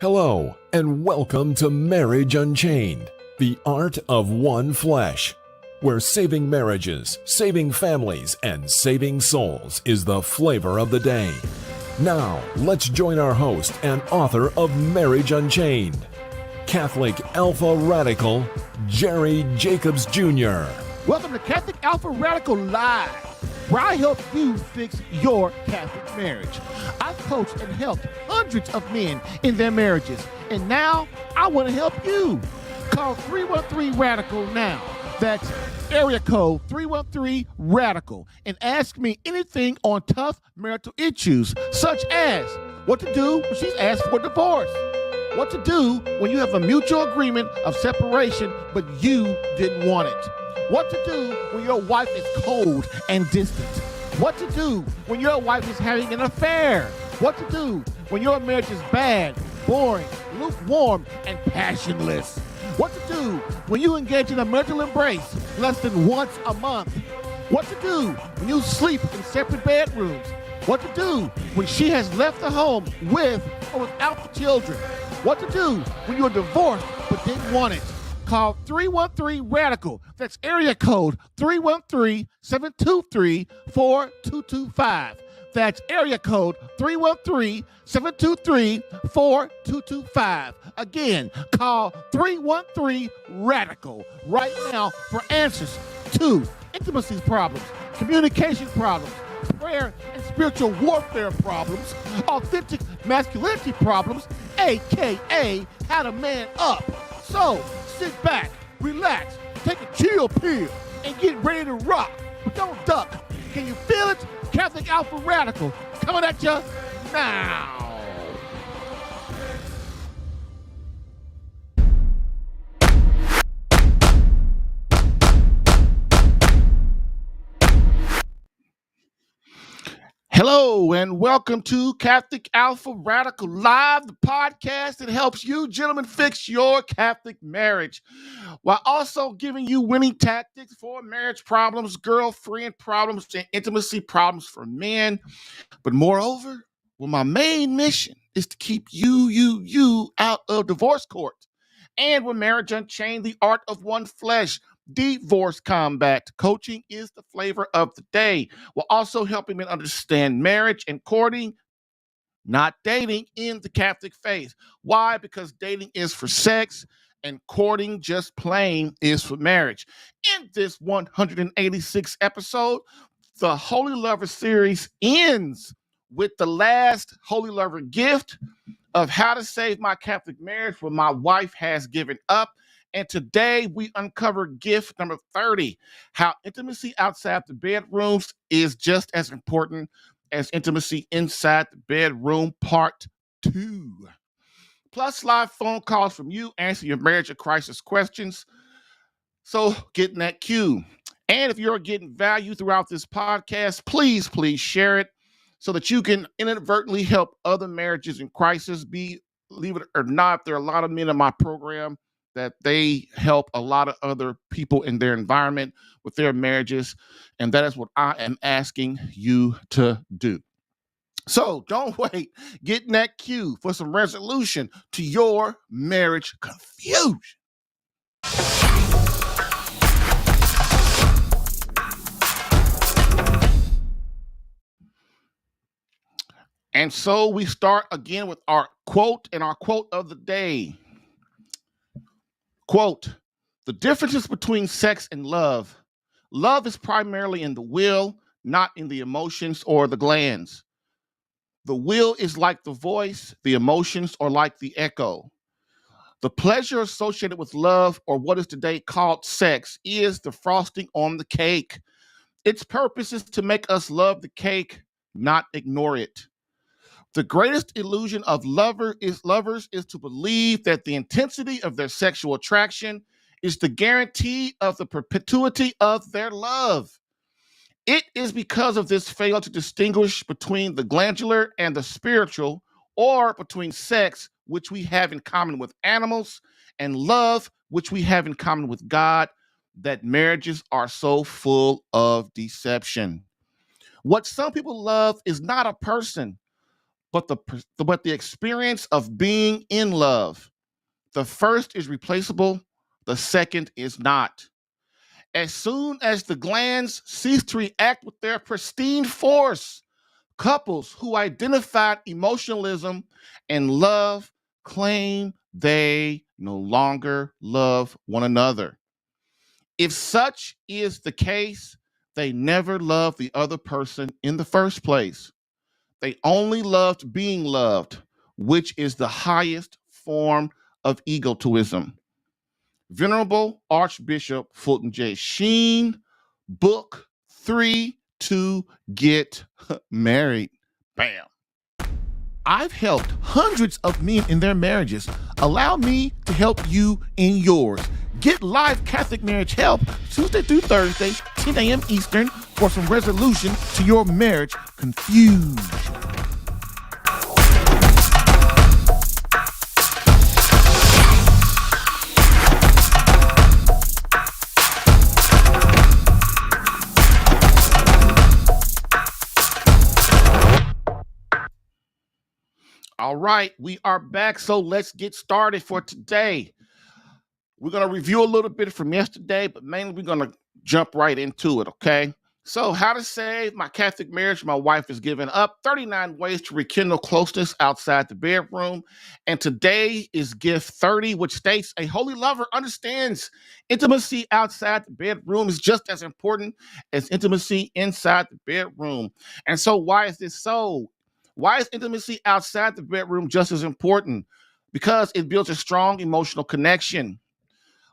Hello, and welcome to Marriage Unchained, the art of one flesh, where saving marriages, saving families, and saving souls is the flavor of the day. Now, let's join our host and author of Marriage Unchained, Catholic Alpha Radical, Jerry Jacobs Jr. Welcome to Catholic Alpha Radical Live, where I help you fix your Catholic marriage. I've coached and helped hundreds of men in their marriages, and now I want to help you. Call 313-RADICAL now. That's area code 313-RADICAL, and ask me anything on tough marital issues, such as what to do when she's asked for divorce, what to do when you have a mutual agreement of separation but you didn't want it, what to do when your wife is cold and distant, what to do when your wife is having an affair, what to do when your marriage is bad, boring, lukewarm, and passionless, what to do when you engage in a marital embrace less than once a month, what to do when you sleep in separate bedrooms, what to do when she has left the home with or without the children, what to do when you're divorced but didn't want it. Call 313-RADICAL. That's area code 313-723-4225. That's area code 313-723-4225. Again, call 313-RADICAL right now for answers to intimacy problems, communication problems, prayer and spiritual warfare problems, authentic masculinity problems, aka how to man up. So, sit back, relax, take a chill pill, and get ready to rock. But don't duck. Can you feel it? Catholic Alpha Radical coming at you now. Hello, and welcome to Catholic Alpha Radical Live, the podcast that helps you gentlemen fix your Catholic marriage, while also giving you winning tactics for marriage problems, girlfriend problems, and intimacy problems for men. But moreover, my main mission is to keep you out of divorce court. And with Marriage Unchained, the art of one flesh, divorce combat coaching is the flavor of the day. We're also helping men understand marriage and courting, not dating, in the Catholic faith. Why? Because dating is for sex and courting, just plain, is for marriage. In this 186th episode, the Holy Lover series ends with the last Holy Lover gift of how to save my Catholic marriage when my wife has given up. And today we uncover gift number 30, how intimacy outside the bedrooms is just as important as intimacy inside the bedroom, part 2. Plus live phone calls from you, answer your marriage or crisis questions. So get in that queue. And if you're getting value throughout this podcast, please share it so that you can inadvertently help other marriages in crisis. Believe it or not, there are a lot of men in my program that they help a lot of other people in their environment with their marriages. And that is what I am asking you to do. So don't wait. Get in that queue for some resolution to your marriage confusion. And so we start again with our quote and our quote of the day. Quote, the differences between sex and love. Love is primarily in the will, not in the emotions or the glands. The will is like the voice, the emotions are like the echo. The pleasure associated with love, or what is today called sex, is the frosting on the cake. Its purpose is to make us love the cake, not ignore it. The greatest illusion of lovers is to believe that the intensity of their sexual attraction is the guarantee of the perpetuity of their love. It is because of this failure to distinguish between the glandular and the spiritual, or between sex, which we have in common with animals, and love, which we have in common with God, that marriages are so full of deception. What some people love is not a person, but the experience of being in love. The first is replaceable, the second is not. As soon as the glands cease to react with their pristine force, couples who identified emotionalism and love claim they no longer love one another. If such is the case, they never loved the other person in the first place. They only loved being loved, which is the highest form of egotism. Venerable Archbishop Fulton J. Sheen, Book 3 to Get Married. Bam. I've helped hundreds of men in their marriages. Allow me to help you in yours. Get live Catholic marriage help Tuesday through Thursday, 10 a.m. Eastern, for some resolution to your marriage confusion. All right, we are back, so let's get started for today. We're going to review a little bit from yesterday, but mainly we're going to jump right into it, okay? So, how to save my Catholic marriage. My wife has given up 39 ways to rekindle closeness outside the bedroom. And today is gift 30, which states a holy lover understands intimacy outside the bedroom is just as important as intimacy inside the bedroom. And so, why is this so? Why is intimacy outside the bedroom just as important? Because it builds a strong emotional connection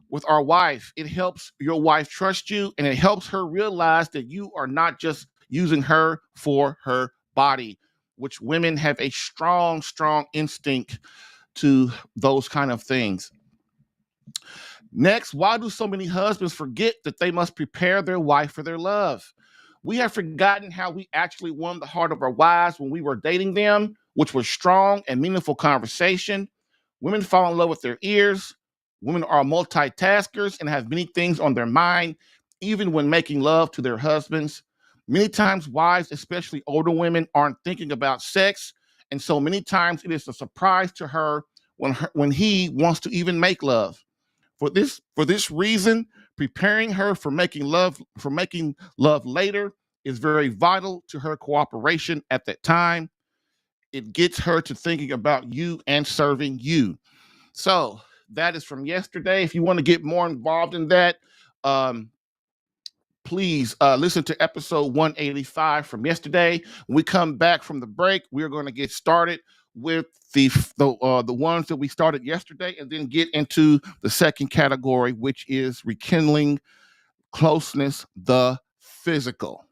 with our wife. It helps your wife trust you, and it helps her realize that you are not just using her for her body, which women have a strong, strong instinct to those kind of things. Next, why do so many husbands forget that they must prepare their wife for their love? We have forgotten how we actually won the heart of our wives when we were dating them, which was strong and meaningful conversation. Women fall in love with their ears. Women are multitaskers and have many things on their mind, even when making love to their husbands. Many times, wives, especially older women, aren't thinking about sex. And so many times it is a surprise to her when he wants to even make love. For this reason, preparing her for making love later is very vital to her cooperation at that time. It gets her to thinking about you and serving you. So that is from yesterday. If you want to get more involved in that, please listen to episode 185 from yesterday. When we come back from the break, we're going to get started with the ones that we started yesterday, and then get into the second category, which is rekindling closeness, the physical.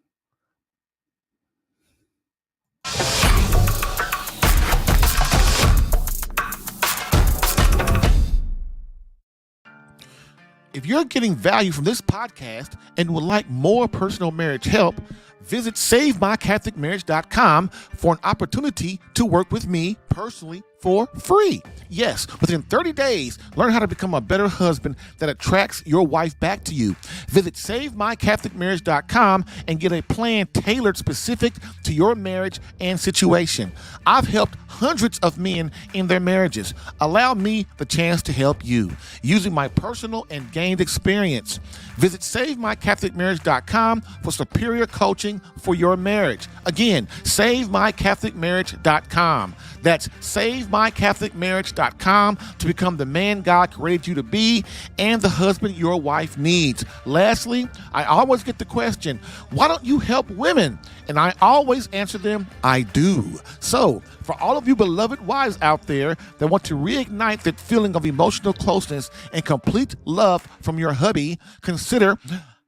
If you're getting value from this podcast and would like more personal marriage help, visit SaveMyCatholicMarriage.com for an opportunity to work with me personally for free. Yes, within 30 days, learn how to become a better husband that attracts your wife back to you. Visit SaveMyCatholicMarriage.com and get a plan tailored specific to your marriage and situation. I've helped hundreds of men in their marriages. Allow me the chance to help you using my personal and gained experience. Visit SaveMyCatholicMarriage.com for superior coaching for your marriage. Again, SaveMyCatholicMarriage.com. That's SaveMyCatholicMarriage.com to become the man God created you to be and the husband your wife needs. Lastly, I always get the question, why don't you help women? And I always answer them, I do. So, for all of you beloved wives out there that want to reignite that feeling of emotional closeness and complete love from your hubby, consider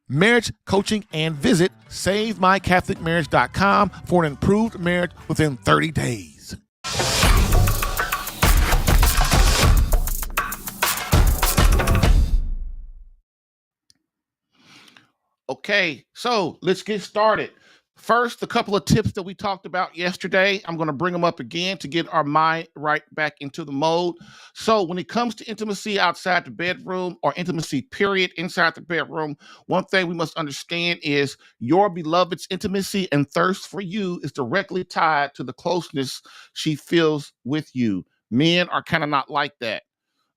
marriage coaching and visit SaveMyCatholicMarriage.com for an improved marriage within 30 days. Okay, so let's get started. First, a couple of tips that we talked about yesterday. I'm going to bring them up again to get our mind right back into the mode. So, when it comes to intimacy outside the bedroom or intimacy, period, inside the bedroom, one thing we must understand is your beloved's intimacy and thirst for you is directly tied to the closeness she feels with you. Men are kind of not like that.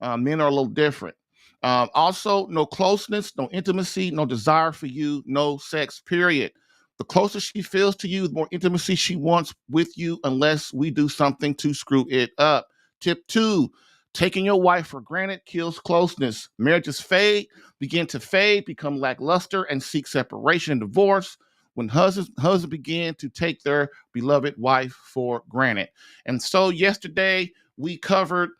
Men are a little different. Also, no closeness, no intimacy, no desire for you, no sex, period. The closer she feels to you, the more intimacy she wants with you, unless we do something to screw it up. Tip 2, taking your wife for granted kills closeness. Marriages begin to fade, become lackluster, and seek separation and divorce when husbands begin to take their beloved wife for granted. And so yesterday we covered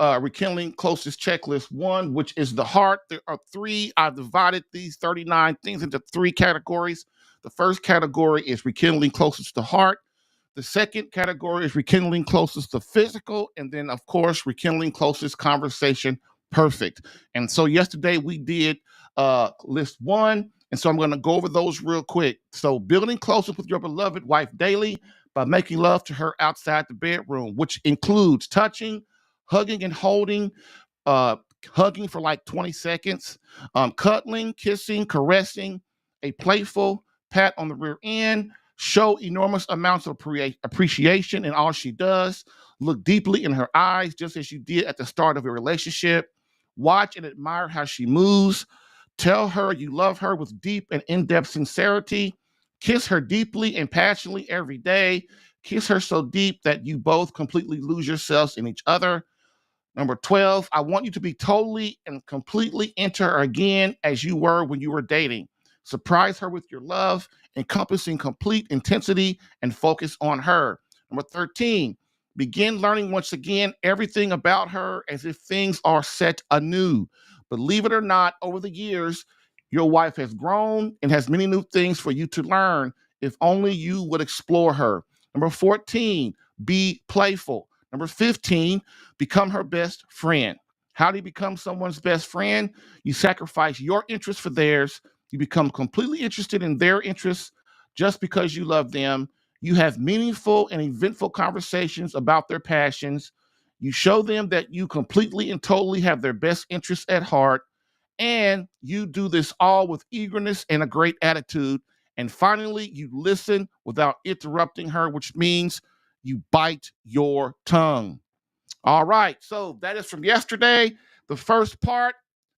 Rekindling Closeness Checklist 1, which is the heart. There are 3. I've divided these 39 things into 3 categories. The first category is rekindling closest to heart. The second category is rekindling closest to physical. And then, of course, rekindling closest conversation perfect. And so yesterday we did list 1. And so I'm going to go over those real quick. So building closeness with your beloved wife daily by making love to her outside the bedroom, which includes touching, hugging and holding, hugging for like 20 seconds, cuddling, kissing, caressing, a playful pat on the rear end, show enormous amounts of appreciation in all she does, look deeply in her eyes, just as you did at the start of your relationship, watch and admire how she moves, tell her you love her with deep and in-depth sincerity, kiss her deeply and passionately every day, kiss her so deep that you both completely lose yourselves in each other. Number 12, I want you to be totally and completely into her again as you were when you were dating. Surprise her with your love, encompassing complete intensity and focus on her. Number 13, begin learning once again everything about her as if things are set anew. Believe it or not, over the years, your wife has grown and has many new things for you to learn if only you would explore her. Number 14, be playful. Number 15, become her best friend. How do you become someone's best friend? You sacrifice your interests for theirs. You become completely interested in their interests just because you love them. You have meaningful and eventful conversations about their passions. You show them that you completely and totally have their best interests at heart. And you do this all with eagerness and a great attitude. And finally, you listen without interrupting her, which means you bite your tongue. All right. So that is from yesterday. The first part,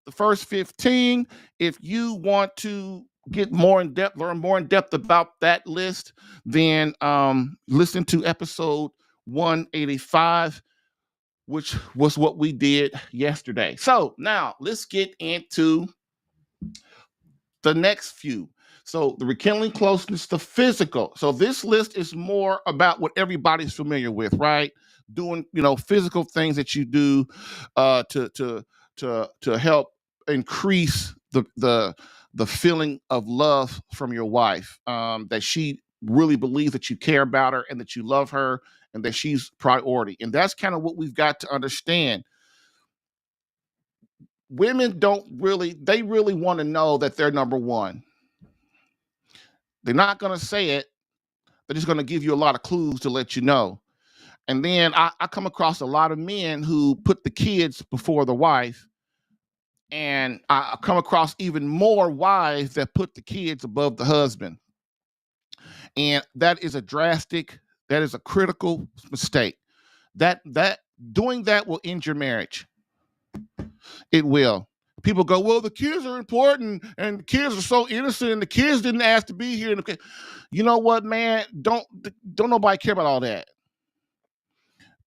the first 15. If you want to get more in depth, learn more in depth about that list, then listen to episode 185, which was what we did yesterday. So now let's get into the next few. So the rekindling closeness to physical. So this list is more about what everybody's familiar with, right? Doing, physical things that you do to help increase the feeling of love from your wife. That she really believes that you care about her and that you love her and that she's priority. And that's kind of what we've got to understand. Women they really want to know that they're number one. They're not going to say it. They're just going to give you a lot of clues to let you know. And then I come across a lot of men who put the kids before the wife. And I come across even more wives that put the kids above the husband. And that is a critical mistake. That doing that will end your marriage. It will. People go, well, the kids are important and the kids are so innocent and the kids didn't ask to be here. You know what, man? Don't nobody care about all that.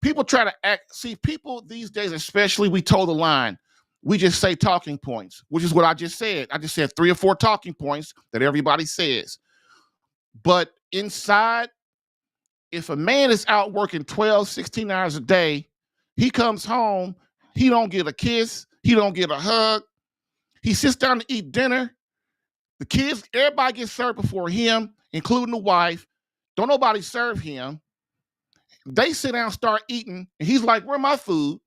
People try to people these days, especially, we toe the line. We just say talking points, which is what I just said. I just said 3 or 4 talking points that everybody says. But inside, if a man is out working 12, 16 hours a day, he comes home, he don't get a kiss, he don't get a hug. He sits down to eat dinner. The kids, everybody gets served before him, including the wife. Don't nobody serve him. They sit down and start eating, and he's like, where's my food?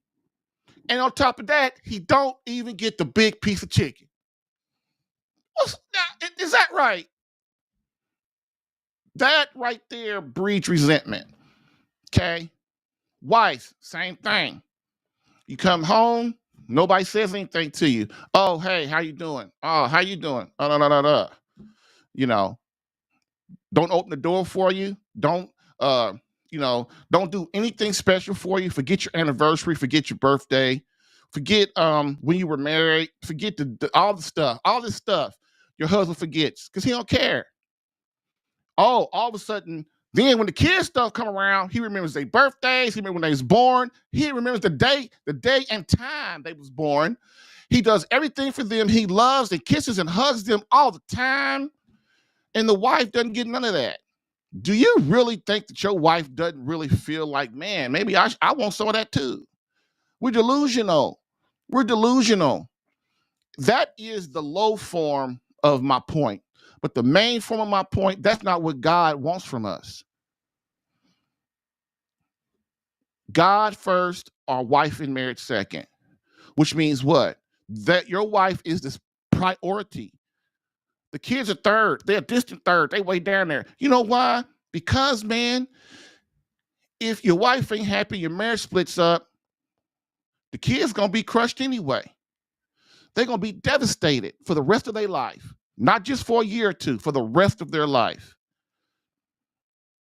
And on top of that, he don't even get the big piece of chicken. Is that right? That right there breeds resentment. Okay. Wife, same thing. You come home, nobody says anything to you. Oh, hey, how you doing? Oh, how you doing? You know, don't open the door for you. Don't uh, don't do anything special for you. Forget your anniversary, forget your birthday, forget when you were married, forget all the stuff, all this stuff your husband forgets because he don't care. Oh, all of a sudden, then when the kids stuff come around, he remembers their birthdays. He remembers when they was born. He remembers the day and time they was born. He does everything for them. He loves and kisses and hugs them all the time. And the wife doesn't get none of that. Do you really think that your wife doesn't really feel like, man, maybe I want some of that too? We're delusional. We're delusional. That is the low form of my point. But the main form of my point, that's not what God wants from us. God first, our wife in marriage second, which means what? That your wife is this priority. The kids are third. They're a distant third. They way down there. You know why? Because, man, if your wife ain't happy, your marriage splits up, the kids going to be crushed anyway. They're going to be devastated for the rest of their life. Not just for a year or two, for the rest of their life.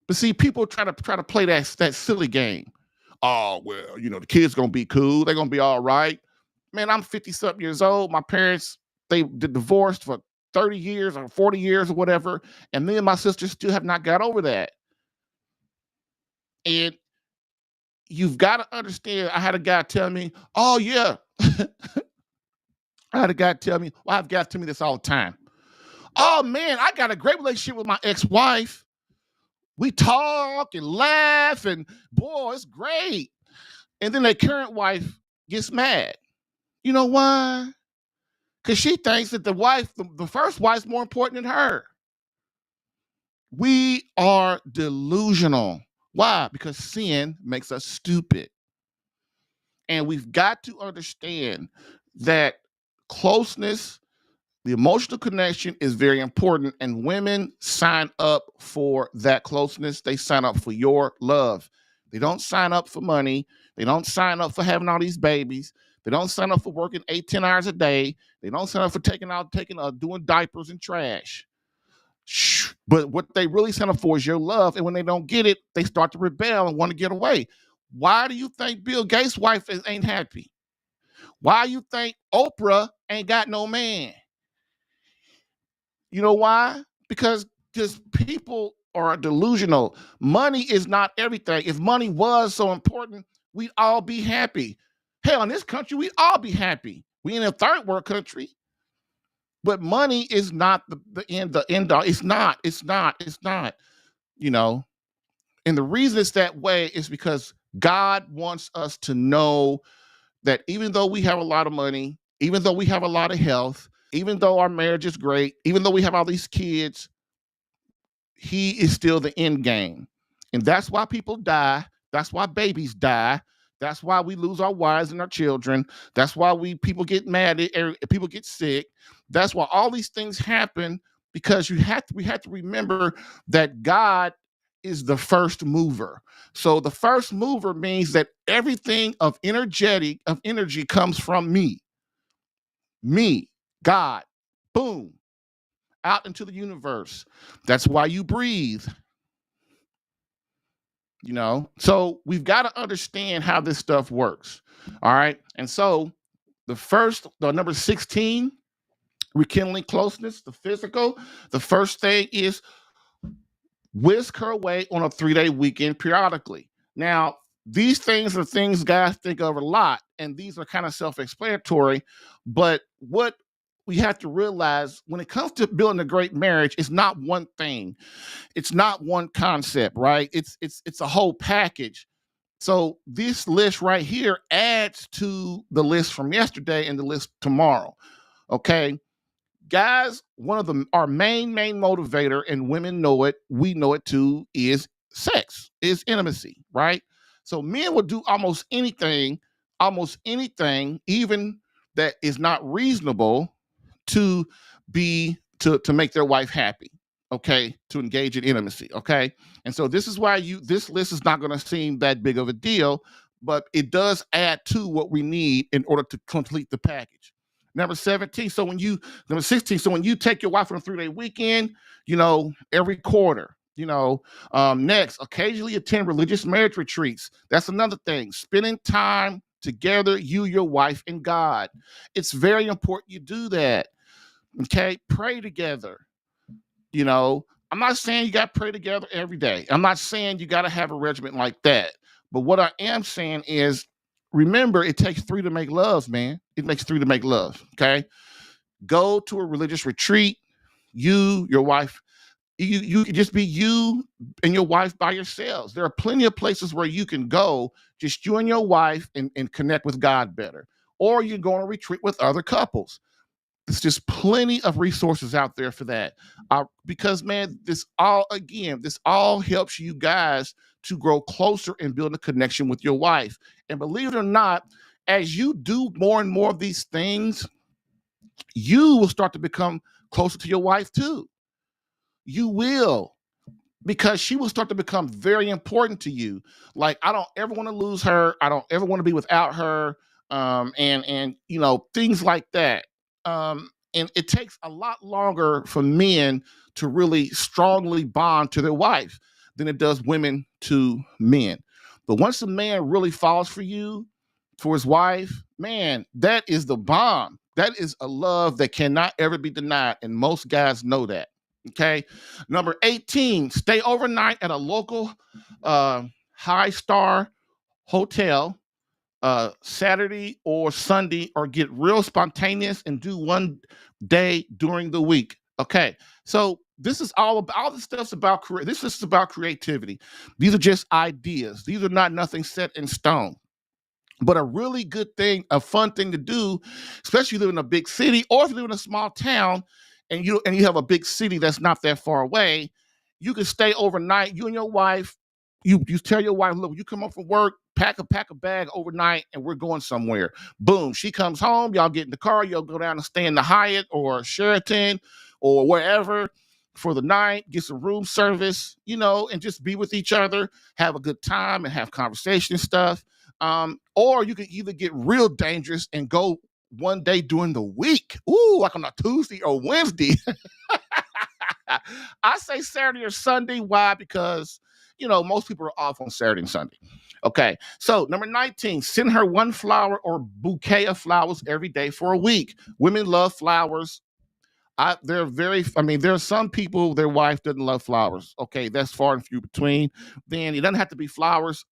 But see, people try to play that silly game. Oh, well, the kids going to be cool. They're going to be all right. Man, I'm 50-something years old. My parents, they divorced for 30 years or 40 years or whatever. And me and my sister still have not got over that. And you've got to understand, I had a guy tell me, oh, yeah. I had a guy tell me, well, I have guys tell me this all the time. Oh, man, I got a great relationship with my ex-wife. We talk and laugh and, boy, it's great. And then their current wife gets mad. You know why? Because she thinks that the first wife's more important than her. We are delusional. Why? Because sin makes us stupid. And we've got to understand that closeness, the emotional connection is very important. And women sign up for that closeness. They sign up for your love. They don't sign up for money. They don't sign up for having all these babies. They don't sign up for working 8-10 hours a day. They don't sign up for doing diapers and trash. But what they really sign up for is your love. And when they don't get it, they start to rebel and want to get away. Why do you think Bill Gates' wife ain't happy? Why you think Oprah ain't got no man? You know why? Because just people are delusional. Money is not everything. If money was so important, we'd all be happy. Hell, in this country, we'd all be happy. We in a third world country. But money is not the end all. It's not. And the reason it's that way is because God wants us to know that even though we have a lot of money, even though we have a lot of health, even though our marriage is great, even though we have all these kids, he is still the end game. And that's why people die. That's why babies die. That's why we lose our wives and our children. That's why people get mad, people get sick. That's why all these things happen, because we have to remember that God is the first mover. So the first mover means that everything of energy comes from me. Me, God, boom, out into the universe. That's why you breathe. So we've got to understand how this stuff works. All right. And so the number 16, rekindling closeness, the physical, the first thing is whisk her away on a 3-day weekend periodically. Now, these things are things guys think of a lot, and these are kind of self-explanatory, but what we have to realize when it comes to building a great marriage, it's not one thing. It's not one concept, right? It's a whole package. So this list right here adds to the list from yesterday and the list tomorrow. Okay. Guys, one of our main motivator, and women know it, we know it too, is sex, is intimacy, right? So men will do almost anything, even that is not reasonable to make their wife happy. okay, to engage in intimacy, okay? And so this is why this list is not going to seem that big of a deal, but it does add to what we need in order to complete the package. Number 17, so when you number 16, so when you take your wife on a 3-day weekend, every quarter, next, occasionally attend religious marriage retreats. That's another thing. Spending time together, you, your wife, and God. It's very important you do that. Okay, pray together. I'm not saying you got to pray together every day. I'm not saying you got to have a regimen like that. But what I am saying is, remember, it takes 3 to make love, man. It makes 3 to make love. Okay, go to a religious retreat. You, your wife, you can just be you and your wife by yourselves. There are plenty of places where you can go, just you and your wife, and connect with God better. Or you can go on a retreat with other couples. There's just plenty of resources out there for that. Because, man, this all helps you guys to grow closer and build a connection with your wife. And believe it or not, as you do more and more of these things, you will start to become closer to your wife too. You will, because she will start to become very important to you. Like, I don't ever want to lose her. I don't ever want to be without her. And things like that. And it takes a lot longer for men to really strongly bond to their wife than it does women to men. But once a man really falls for you, for his wife, man, that is the bomb. That is a love that cannot ever be denied. And most guys know that. Okay. Number 18, stay overnight at a local high star hotel Saturday or Sunday, or get real spontaneous and do one day during the week. Okay. So this is all this stuff's about this is about creativity. These are just ideas. These are not nothing set in stone. But a really good thing, a fun thing to do, especially if you live in a big city, or if you live in a small town and you have a big city that's not that far away, you can stay overnight. You and your wife, you tell your wife, look, you come home from work, pack a bag overnight, and we're going somewhere. Boom. She comes home, y'all get in the car, y'all go down and stay in the Hyatt or Sheraton or wherever for the night, get some room service, and just be with each other, have a good time and have conversation and stuff. Or you can either get real dangerous and go one day during the week. Ooh, like on a Tuesday or Wednesday. I say Saturday or Sunday. Why? Because, most people are off on Saturday and Sunday. Okay. So number 19, send her one flower or bouquet of flowers every day for a week. Women love flowers. There are some people, their wife doesn't love flowers. Okay. That's far and few between. Then it doesn't have to be flowers.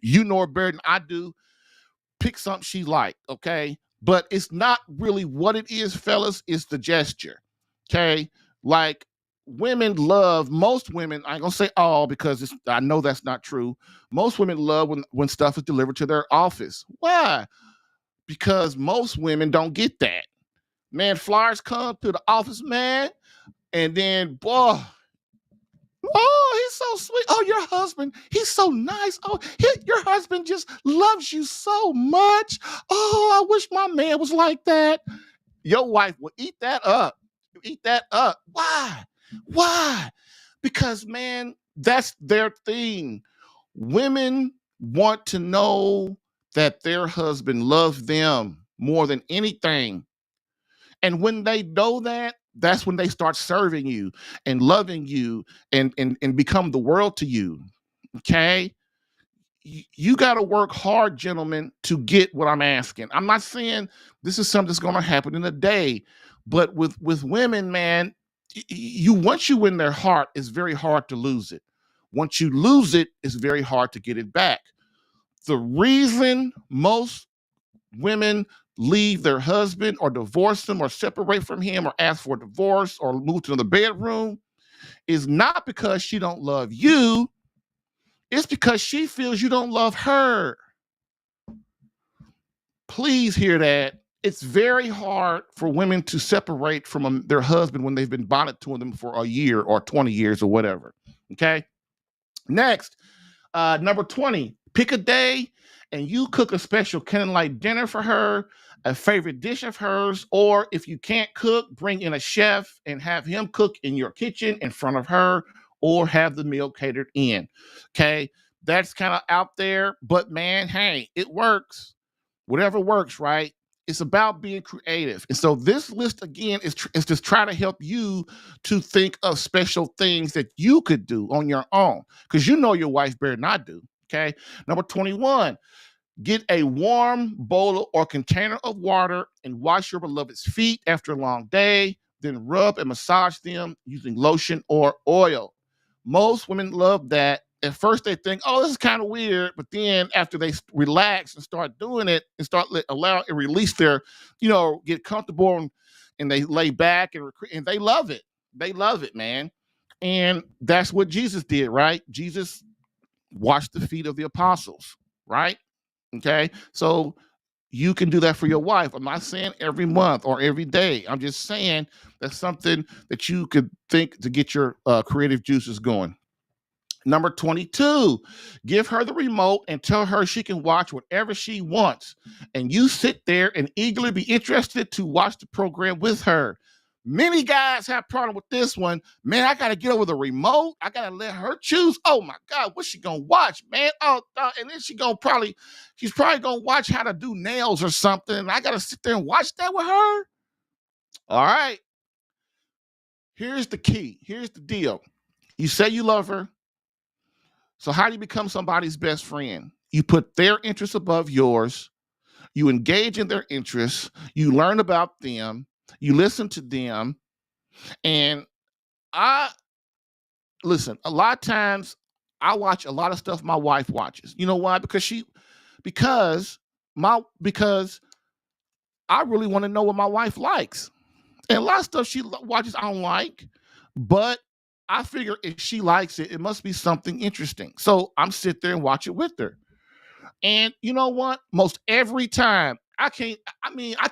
You know her better than I do. Pick something she like, okay? But it's not really what it is, fellas. It's the gesture, okay? Like, most women, I ain't gonna say all because I know that's not true. Most women love when stuff is delivered to their office. Why? Because most women don't get that. Man, flyers come to the office, man, and then, boy, oh, he's so sweet. Oh, your husband, he's so nice. Oh, your husband just loves you so much. Oh, I wish my man was like that. Your wife will eat that up. Eat that up. Why? Why? Because, man, that's their thing. Women want to know that their husband loves them more than anything. And when they know that, that's when they start serving you and loving you and become the world to you. Okay. You got to work hard, gentlemen, to get what I'm asking. I'm not saying this is something that's going to happen in a day, but with women, man, once you win their heart, it's very hard to lose it. Once you lose it, it's very hard to get it back. The reason most women leave their husband or divorce them or separate from him or ask for a divorce or move to another bedroom is not because she don't love you. It's because she feels you don't love her. Please hear that. It's very hard for women to separate from their husband when they've been bonded to them for a year or 20 years or whatever. Okay. Next, number 20, pick a day and you cook a special candlelight dinner for her, a favorite dish of hers, or if you can't cook, bring in a chef and have him cook in your kitchen in front of her, or have the meal catered in. Okay, that's kind of out there, but man, hey, it works. Whatever works, right? It's about being creative. And so this list again is just trying to help you to think of special things that you could do on your own, because you know your wife better not do. Okay. Number 21, get a warm bowl or container of water and wash your beloved's feet after a long day. Then rub and massage them using lotion or oil. Most women love that. At first, they think, "Oh, this is kind of weird," but then after they relax and start doing it and start allow and release their, get comfortable and they lay back and they love it. They love it, man. And that's what Jesus did, right? Jesus washed the feet of the apostles, right? Okay, so you can do that for your wife. I'm not saying every month or every day. I'm just saying that's something that you could think to get your creative juices going. Number 22, give her the remote and tell her she can watch whatever she wants. And you sit there and eagerly be interested to watch the program with her. Many guys have problem with this one. Man, I got to get over the remote. I got to let her choose. Oh my God, what's she going to watch, man? And then she's probably going to watch how to do nails or something. And I got to sit there and watch that with her. All right. Here's the key. Here's the deal. You say you love her. So how do you become somebody's best friend? You put their interests above yours. You engage in their interests. You learn about them. You listen to them. And listen, a lot of times I watch a lot of stuff my wife watches. You know why? Because I really want to know what my wife likes. And a lot of stuff she watches I don't like, but I figure if she likes it, it must be something interesting. So I'm sit there and watch it with her. And you know what? Most every time, I can't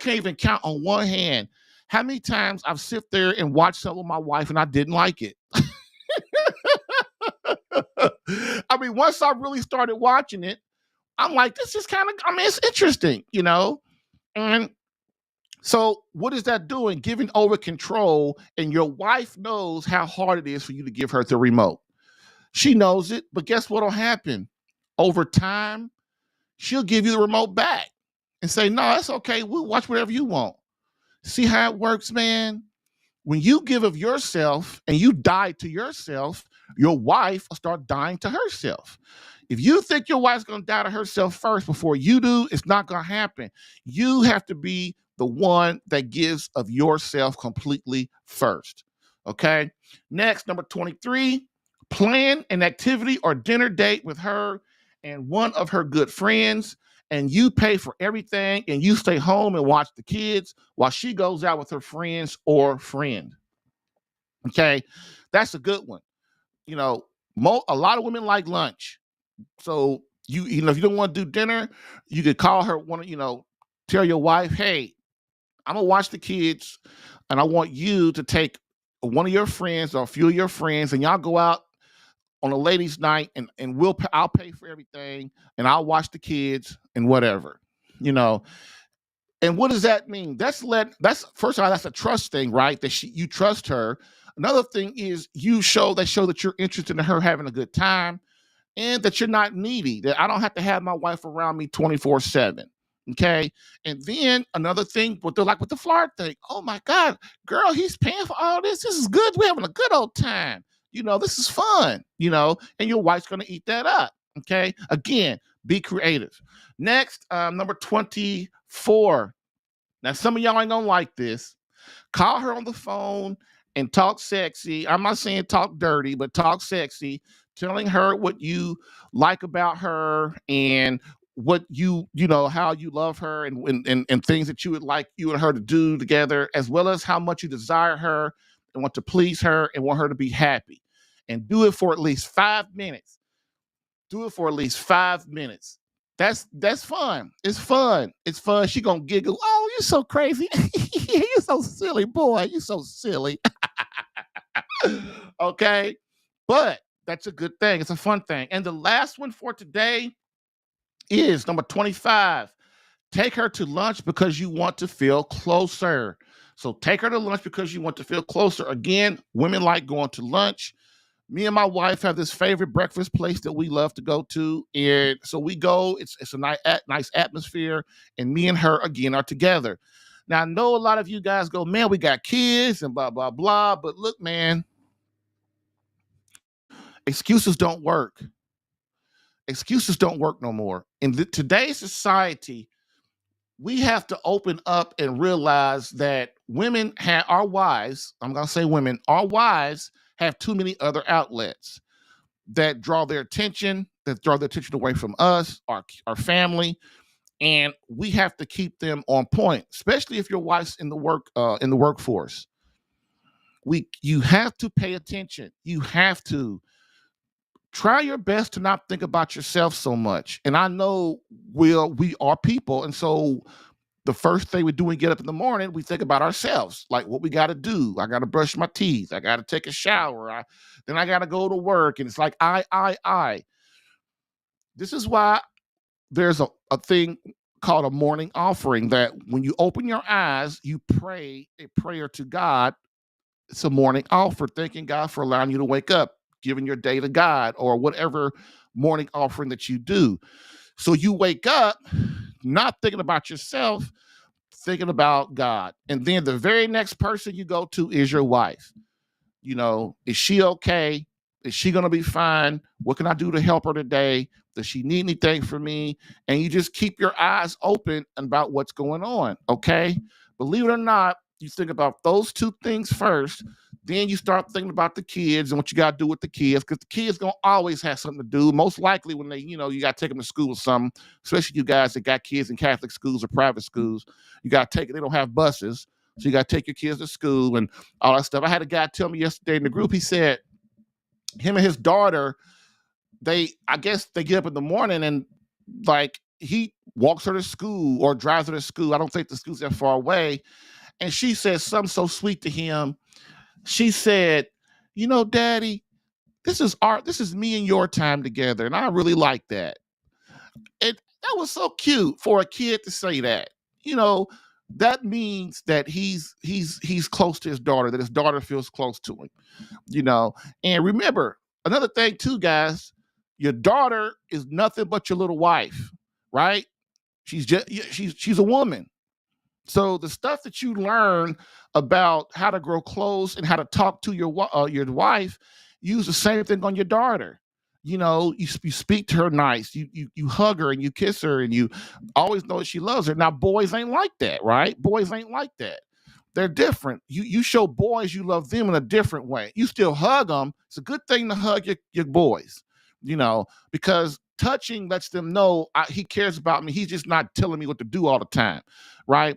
even count on one hand how many times I've sit there and watched something with my wife and I didn't like it. Once I really started watching it, I'm like, this is it's interesting, And so what is that doing? Giving over control, and your wife knows how hard it is for you to give her the remote. She knows it, but guess what'll happen? Over time, she'll give you the remote back and say, no, that's okay. We'll watch whatever you want. See how it works, man? When you give of yourself and you die to yourself, your wife will start dying to herself. If you think your wife's going to die to herself first before you do, it's not going to happen. You have to be the one that gives of yourself completely first. Okay? Next, number 23, plan an activity or dinner date with her and one of her good friends, and you pay for everything, and you stay home and watch the kids while she goes out with her friends or friend. Okay? That's a good one. A lot of women like lunch. So if you don't want to do dinner, you could call her tell your wife, hey, I'm gonna watch the kids, and I want you to take one of your friends or a few of your friends, and y'all go out on a ladies' night, and I'll pay for everything, and I'll watch the kids and whatever, And what does that mean? That's first of all, that's a trust thing, right? That you trust her. Another thing is you show that you're interested in her having a good time, and that you're not needy, that I don't have to have my wife around me 24/7. Okay. And then another thing, what they're like with the flirt thing. Oh my God, girl, he's paying for all this. This is good. We're having a good old time. This is fun, and your wife's going to eat that up. Okay. Again, be creative. Next, number 24. Now, some of y'all ain't going to like this. Call her on the phone and talk sexy. I'm not saying talk dirty, but talk sexy, telling her what you like about her and what how you love her and things that you would like you and her to do together, as well as how much you desire her and want to please her and want her to be happy. And do it for at least 5 minutes. Do it for at least 5 minutes. That's fun. It's fun. It's fun. She gonna giggle. Oh, you're so crazy. You're so silly, boy. You're so silly. Okay. But that's a good thing. It's a fun thing. And the last one for today is number 25. Take her to lunch because you want to feel closer. So take her to lunch because you want to feel closer. Again, women like going to lunch. Me and my wife have this favorite breakfast place that we love to go to. And so we go, it's a nice atmosphere. And me and her, again, are together. Now, I know a lot of you guys go, man, we got kids and blah, blah, blah. But look, man, excuses don't work. Excuses don't work no more. In today's society, we have to open up and realize that women have our wives, I'm going to say women, our wives have too many other outlets that draw their attention, away from us, our family, and we have to keep them on point, especially if your wife's in the workforce. You have to pay attention. You have to try your best to not think about yourself so much. And I know we are people, and so the first thing we do when we get up in the morning, we think about ourselves, like what we got to do. I got to brush my teeth. I got to take a shower. Then I got to go to work. And it's like, I. This is why there's a thing called a morning offering, that when you open your eyes, you pray a prayer to God. It's a morning offer, thanking God for allowing you to wake up, giving your day to God, or whatever morning offering that you do. So you wake up not thinking about yourself, thinking about God. And then the very next person you go to is your wife. Is she okay? Is she going to be fine? What can I do to help her today? Does she need anything from me? And you just keep your eyes open about what's going on, okay? Believe it or not, you think about those two things first, then you start thinking about the kids and what you got to do with the kids, because the kids going to always have something to do. Most likely when they, you got to take them to school or something, especially you guys that got kids in Catholic schools or private schools, you got to take it. They don't have buses. So you got to take your kids to school and all that stuff. I had a guy tell me yesterday in the group, he said him and his daughter, I guess they get up in the morning and like he walks her to school or drives her to school. I don't think the school's that far away. And she said something so sweet to him. She said, Daddy, this is me and your time together. And I really like that. That was so cute for a kid to say that. That means that he's close to his daughter, that his daughter feels close to him. And remember, another thing too, guys, your daughter is nothing but your little wife, right? She's a woman. So the stuff that you learn about how to grow close and how to talk to your wife, use the same thing on your daughter. You speak to her nice. You hug her and you kiss her and you always know that she loves her. Now, boys ain't like that, right? Boys ain't like that. They're different. You show boys you love them in a different way. You still hug them. It's a good thing to hug your boys, because touching lets them know he cares about me. He's just not telling me what to do all the time, right?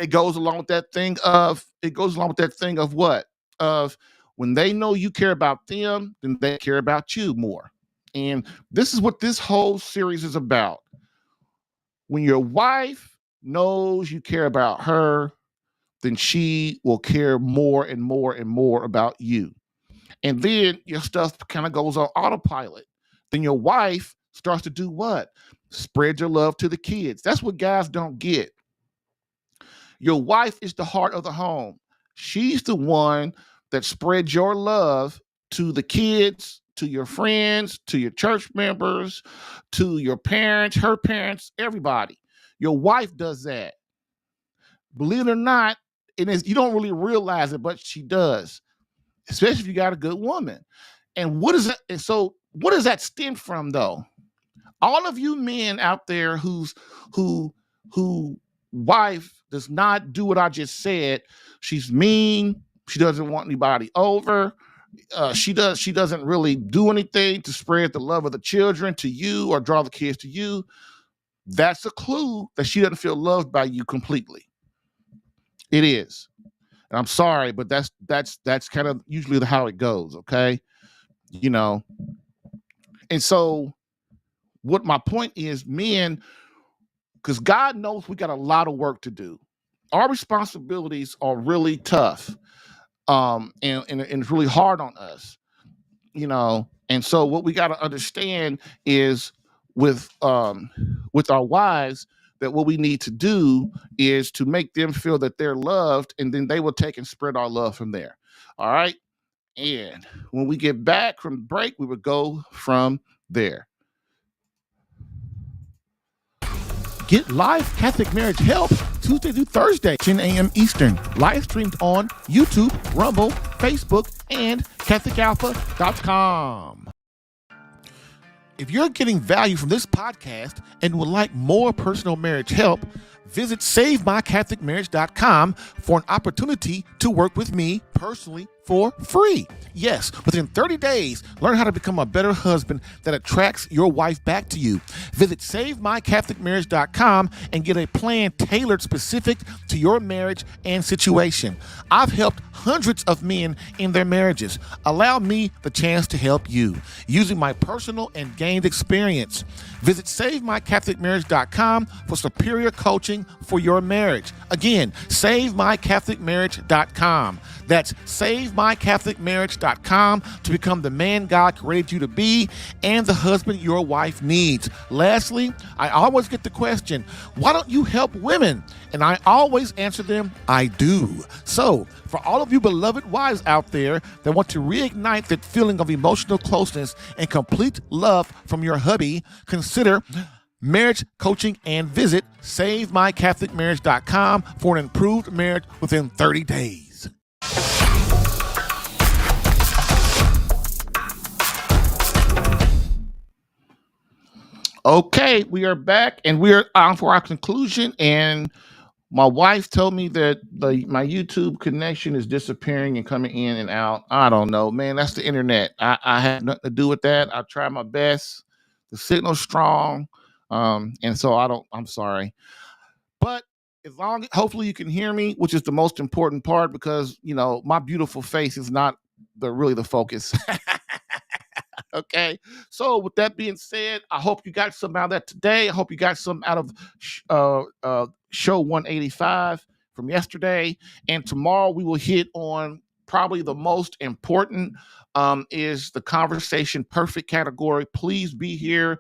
It goes along with that thing of what? Of when they know you care about them, then they care about you more. And this is what this whole series is about. When your wife knows you care about her, then she will care more and more and more about you. And then your stuff kind of goes on autopilot. Then your wife starts to do what? Spread your love to the kids. That's what guys don't get. Your wife is the heart of the home. She's the one that spreads your love to the kids, to your friends, to your church members, to your parents, her parents, everybody. Your wife does that. Believe it or not, you don't really realize it, but she does, especially if you got a good woman. And what is that? And so what does that stem from, though? All of you men out there who wife does not do what I just said. She's mean. She doesn't want anybody over. She doesn't really do anything to spread the love of the children to you or draw the kids to you. That's a clue that she doesn't feel loved by you completely. It is. And I'm sorry, but that's kind of usually how it goes, okay? And so what my point is, men, because God knows we got a lot of work to do. Our responsibilities are really tough. And it's really hard on us, And so what we got to understand is with our wives, that what we need to do is to make them feel that they're loved, and then they will take and spread our love from there. All right. And when we get back from break, we would go from there. Get live Catholic marriage help Tuesday through Thursday, 10 a.m. Eastern. Live streamed on YouTube, Rumble, Facebook, and CatholicAlpha.com. If you're getting value from this podcast and would like more personal marriage help, visit SaveMyCatholicMarriage.com for an opportunity to work with me personally for free. Yes, within 30 days, learn how to become a better husband that attracts your wife back to you. Visit SaveMyCatholicMarriage.com and get a plan tailored specific to your marriage and situation. I've helped hundreds of men in their marriages. Allow me the chance to help you using my personal and gained experience. Visit SaveMyCatholicMarriage.com for superior coaching for your marriage. Again, SaveMyCatholicMarriage.com. That's SaveMyCatholicMarriage.com to become the man God created you to be and the husband your wife needs. Lastly, I always get the question, why don't you help women? And I always answer them, I do. So, for all of you beloved wives out there that want to reignite that feeling of emotional closeness and complete love from your hubby, consider marriage coaching and visit SaveMyCatholicMarriage.com for an improved marriage within 30 days. Okay, we are back and we are on for our conclusion. And my wife told me that my YouTube connection is disappearing and coming in and out. I don't know, man. That's the internet. I had nothing to do with that. I tried my best. The signal's strong, and so I'm sorry. But hopefully you can hear me, which is the most important part, because my beautiful face is not really the focus. Okay, so with that being said, I hope you got some out of that today. I hope you got some out of show 185 from yesterday. And tomorrow we will hit on probably the most important is the conversation perfect category. Please be here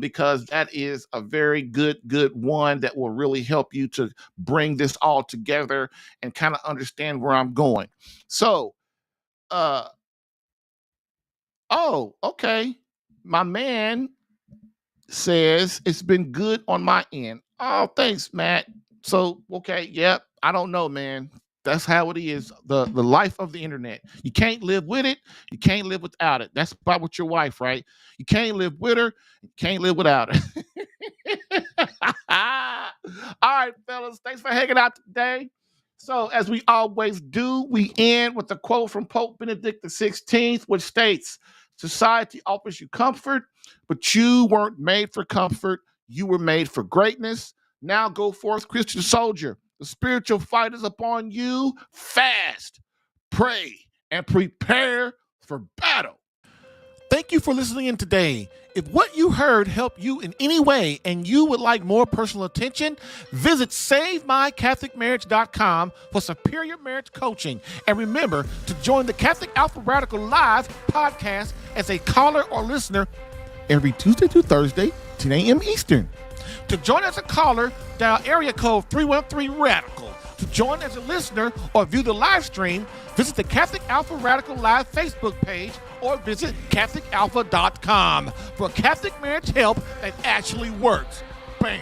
because that is a very good one that will really help you to bring this all together and kind of understand where I'm going. So, oh, okay. My man says it's been good on my end. Oh, thanks, Matt. So, okay, yep. I don't know, man. That's how it is. The life of the internet. You can't live with it. You can't live without it. That's about with your wife, right? You can't live with her. You can't live without her. All right, fellas. Thanks for hanging out today. So, as we always do, we end with a quote from Pope Benedict XVI, which states, "Society offers you comfort, but you weren't made for comfort. You were made for greatness. Now go forth, Christian soldier. The spiritual fight is upon you. Fast, pray, and prepare for battle." Thank you for listening in today. If what you heard helped you in any way and you would like more personal attention, visit SaveMyCatholicMarriage.com for superior marriage coaching. And remember to join the Catholic Alpha Radical Live podcast as a caller or listener every Tuesday through Thursday, 10 a.m. Eastern. To join as a caller, dial area code 313-RADICAL. To join as a listener or view the live stream, visit the Catholic Alpha Radical Live Facebook page or visit CatholicAlpha.com for Catholic marriage help that actually works. Bam!